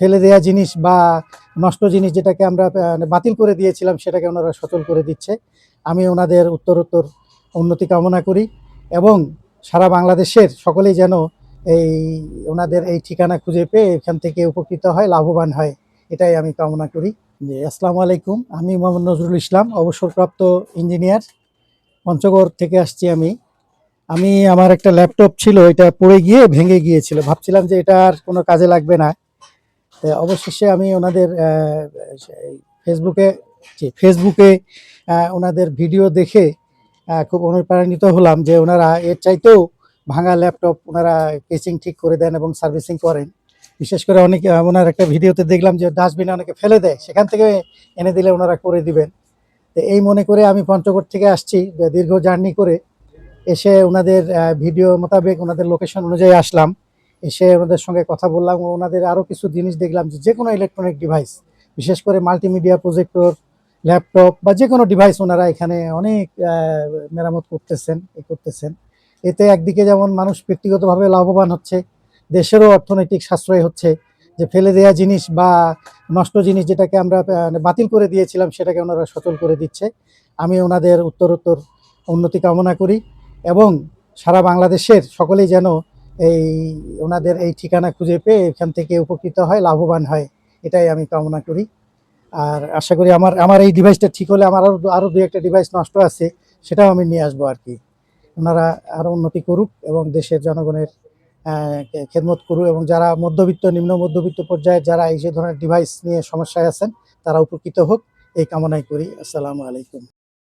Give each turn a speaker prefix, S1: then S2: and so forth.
S1: ফেলে দেওয়া জিনিস বা নষ্ট জিনিস যেটাকে আমরা বাতিল করে দিয়েছিলাম সেটাকে ওনারা সচল করে দিচ্ছে। আমি ওনাদের উত্তরোত্তর উন্নতি কামনা করি এবং সারা বাংলাদেশের সকলেই যেন এই ওনাদের এই ঠিকানা খুঁজে পেয়ে এখান থেকে উপকৃত হয়, লাভবান হয়, এটাই আমি কামনা করি। জি, আসসালামু আলাইকুম। আমি মোহাম্মদ নজরুল ইসলাম, অবসরপ্রাপ্ত ইঞ্জিনিয়ার, পঞ্চগড় থেকে আসছি। আমি আমার একটা ল্যাপটপ ছিল, এটা পড়ে গিয়ে ভেঙে গিয়েছিল, ভাবছিলাম যে এটা আর কোনো কাজে লাগবে না। অবশেষে আমি ওনাদের ফেসবুকে ফেসবুকে ওনাদের ভিডিও দেখে খুব অনুপ্রাণিত হলাম যে ওনারা এর চাইতেও ভাঙা ল্যাপটপ ওনারা কেচিং ঠিক করে দেন এবং সার্ভিসিং করেন। বিশেষ করে অনেকে ওনার একটা ভিডিওতে দেখলাম যে ডাস্টবিনে অনেকে ফেলে দেয়, সেখান থেকে এনে দিলে ওনারা করে দিবেন। তো এই মনে করে আমি পঞ্চগড় থেকে আসছি, দীর্ঘ জার্নি করে এসে ওনাদের ভিডিও মোতাবেক ওনাদের লোকেশন অনুযায়ী আসলাম। এসে ওনাদের সঙ্গে কথা বললাম, ওনাদের আরও কিছু জিনিস দেখলাম যে কোনো ইলেকট্রনিক ডিভাইস, বিশেষ করে মাল্টিমিডিয়া প্রজেক্টর, ল্যাপটপ বা যে কোনো ডিভাইস ওনারা এখানে অনেক মেরামত করতেছেন। এতে একদিকে যেমন মানুষ ব্যক্তিগতভাবে লাভবান হচ্ছে, দেশেরও অর্থনৈতিক সাশ্রয় হচ্ছে, যে ফেলে দেওয়া জিনিস বা নষ্ট জিনিস যেটাকে আমরা বাতিল করে দিয়েছিলাম সেটাকে ওনারা সচল করে দিচ্ছে। আমি ওনাদের উত্তরোত্তর উন্নতি কামনা করি এবং সারা বাংলাদেশের সকলেই যেন এই ওনাদের এই ঠিকানা খুঁজে পেয়ে এখান থেকে উপকৃত হয়, লাভবান হয়, এটাই আমি কামনা করি। আর আশা করি আমার আমার এই ডিভাইসটা ঠিক হলে আমার আরও দু একটা ডিভাইস নষ্ট আছে, সেটাও আমি নিয়ে আসবো আর কি। ওনারা আরও উন্নতি করুক এবং দেশের জনগণের খেদমত করুক, এবং যারা মধ্যবিত্ত, নিম্ন মধ্যবিত্ত পর্যায়ে যারা এই যে ধরনের ডিভাইস নিয়ে সমস্যায় আছেন তারা উপকৃত হোক, এই কামনাই করি। আসসালামু আলাইকুম।